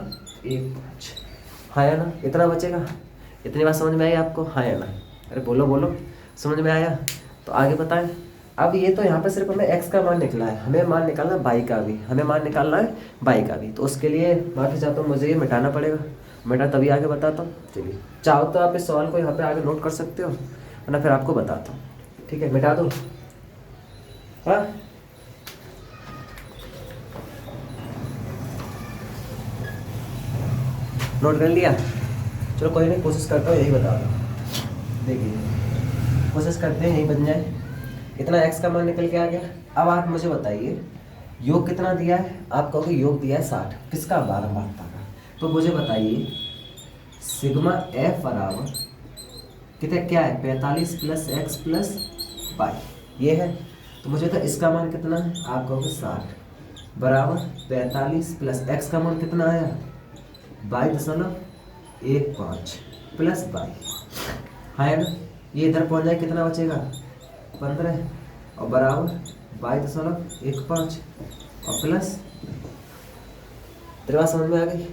[SPEAKER 1] हाँ या ना, इतना बचेगा। इतनी बात समझ में आई आपको, हाँ या ना, अरे बोलो बोलो समझ में आया। तो आगे बताएं, अब ये तो यहाँ पे सिर्फ हमें x का मान निकला है, हमें मान निकालना y का भी, हमें मान निकालना है y का भी। तो उसके लिए माफी चाहता हूँ, मुझे ये मिटाना पड़ेगा, मिटा तभी आगे बताता हूँ। चलिए चाहो तो आप इस सवाल को यहाँ पे आगे नोट कर सकते हो, वरना फिर आपको बताता हूँ, ठीक है मिटा दो। हाँ नोट कर लिया, चलो कोई नहीं, कोशिश करता हूँ यही बता दो। देखिए कोशिश करते हैं यही बन जाए। इतना x का मान निकल के आ गया। अब आप मुझे बताइए योग कितना दिया है, आप कहोगे योग दिया है 60, किसका बारंबारता का। तो मुझे बताइए सिग्मा f बराबर कितना क्या है 45 प्लस एक्स प्लस वाई, ये है। तो मुझे बता इसका मान कितना है, आप कहोगे 60 बराबर 45 प्लस एक्स का मान कितना आया 22.15 प्लस वाई, है ना। ये इधर पहुंच जाए कितना बचेगा 15 और बराबर 22.15 और प्लस, तेरे बात समझ में आ गई।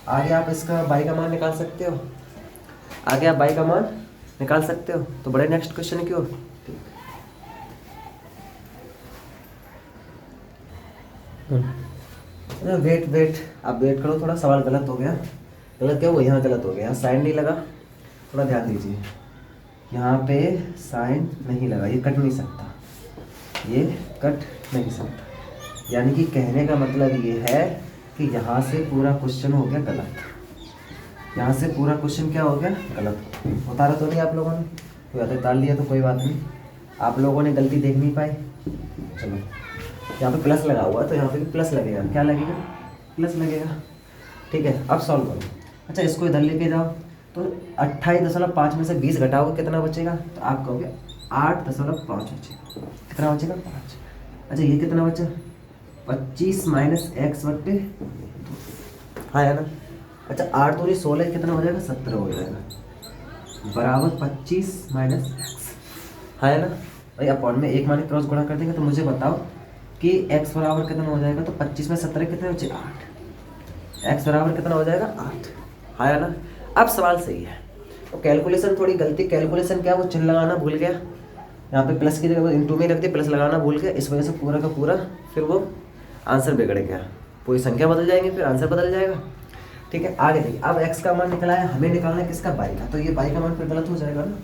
[SPEAKER 1] आगे आप इसका बाई का मान निकाल सकते हो, आगे आप बाई का मान निकाल सकते हो। तो बड़े नेक्स्ट क्वेश्चन की ओर। वेट आप वेट करो थोड़ा। सवाल गलत हो गया। गलत क्या हुआ? यहाँ गलत हो गया, यहाँ साइन नहीं लगा। थोड़ा ध्यान दीजिए, यहाँ पे साइन नहीं लगा, ये कट नहीं सकता, ये कट नहीं सकता। यानी कि कहने का मतलब ये है कि यहाँ से पूरा क्वेश्चन हो गया गलत। यहाँ से पूरा क्वेश्चन क्या हो गया? गलत। उतारा तो नहीं आप लोगों ने? कोई बात उतार लिया तो कोई बात नहीं, आप लोगों ने गलती देख नहीं पाए। चलो, यहाँ पे प्लस लगा हुआ तो यहाँ पे भी प्लस लगेगा। क्या लगेगा? प्लस लगेगा। ठीक है, अब सॉल्व करो। अच्छा, इसको इधर लेके जाओ तो 28.5 में से 20 घटाओगे कितना बचेगा? तो आप कहोगे 8.5 बचेगा। कितना बचेगा? 5। अच्छा, ये कितना बचा? 25 माइनस एक्स बट्टे 2। हाँ है ना? अच्छा, 8 दूनी 16, कितना हो जाएगा? 17 हो जाएगा, बराबर 25 माइनस एक्स। हाँ है ना भाई? अपॉन में एक माने क्रॉस गुणा कर देंगे तो मुझे बताओ कि x बराबर कितना हो जाएगा? तो 25 में 17 कितने बचे? 8। x बराबर कितना हो जाएगा? 8। हाँ है ना? अब सवाल सही है। तो कैलकुलेशन थोड़ी गलती। कैलकुलेशन क्या, वो चिन्ह लगाना भूल गया, यहाँ पे प्लस की जगह इंटू में रख दिया, प्लस लगाना भूल गया, इस वजह से पूरा का पूरा फिर वो आंसर बिगड़ गया। पूरी संख्या बदल जाएंगे, फिर आंसर बदल जाएगा। ठीक है, आगे देखिए। अब x का मान निकला है, हमें निकालना है किसका? y का। तो ये y का मान फिर गलत हो जाएगा ना,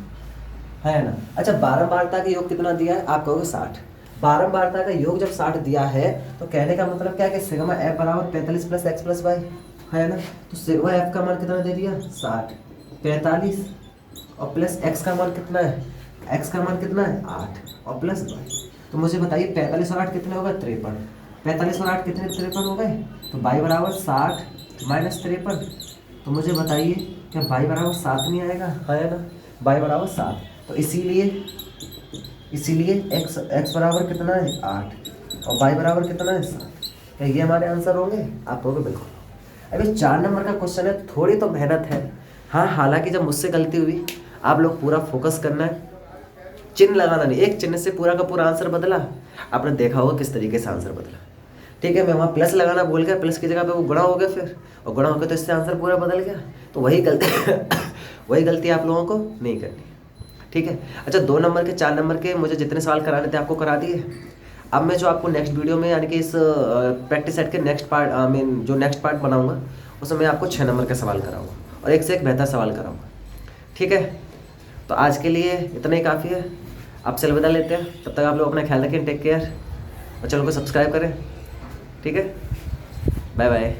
[SPEAKER 1] है ना? अच्छा, बारंबारता का योग कितना दिया है? आप कहोगे 60। बारंबारता का योग जब 60 दिया है तो कहने का मतलब क्या है कि सिग्मा f बराबर 45 प्लस एक्स प्लस वाई, है ना? तो सिग्मा f का मान कितना दे दिया? 60। 45 और प्लस x का मान कितना है? x का मान कितना है? 8 और प्लस y। तो मुझे बताइए 45 और 8 कितने हो गए? 53। 45 और 8 कितने? 53 हो गए। तो y बराबर 60 माइनस 53। तो मुझे बताइए क्या y बराबर 7 नहीं आएगा? है ना? y बराबर 7। तो इसीलिए x बराबर कितना है? 8 और y बराबर कितना है? 7। क्या ये हमारे आंसर होंगे? आप कहोगे बिल्कुल। अभी 4 नंबर का क्वेश्चन है, थोड़ी तो मेहनत है। हाँ, हालांकि जब मुझसे गलती हुई, आप लोग पूरा फोकस करना है, चिन्ह लगाना नहीं। एक चिन्ह से पूरा का पूरा आंसर बदला, आपने देखा होगा किस तरीके से आंसर बदला। ठीक है, मैं वहाँ प्लस लगाना भूल गया, प्लस की जगह पे वो गुणा हो गया फिर, और गुणा हो गया तो इससे आंसर पूरा बदल गया। तो वही गलती वही गलती आप लोगों को नहीं करनी। ठीक है। अच्छा, 2 नंबर के 4 नंबर के मुझे जितने सवाल कराने थे आपको करा दिए। अब मैं जो आपको नेक्स्ट वीडियो में, यानी कि इस प्रैक्टिस सेट के नेक्स्ट पार्ट, जो नेक्स्ट पार्ट बनाऊंगा, उसमें मैं आपको 6 नंबर का सवाल कराऊंगा और एक से एक बेहतर सवाल कराऊंगा। ठीक है, तो आज के लिए इतना ही काफ़ी है। आपसे अलविदा लेते हैं, तब तक आप लोग अपना ख्याल रखें। टेक केयर और चैनल को सब्सक्राइब करें। ठीक है, बाय बाय।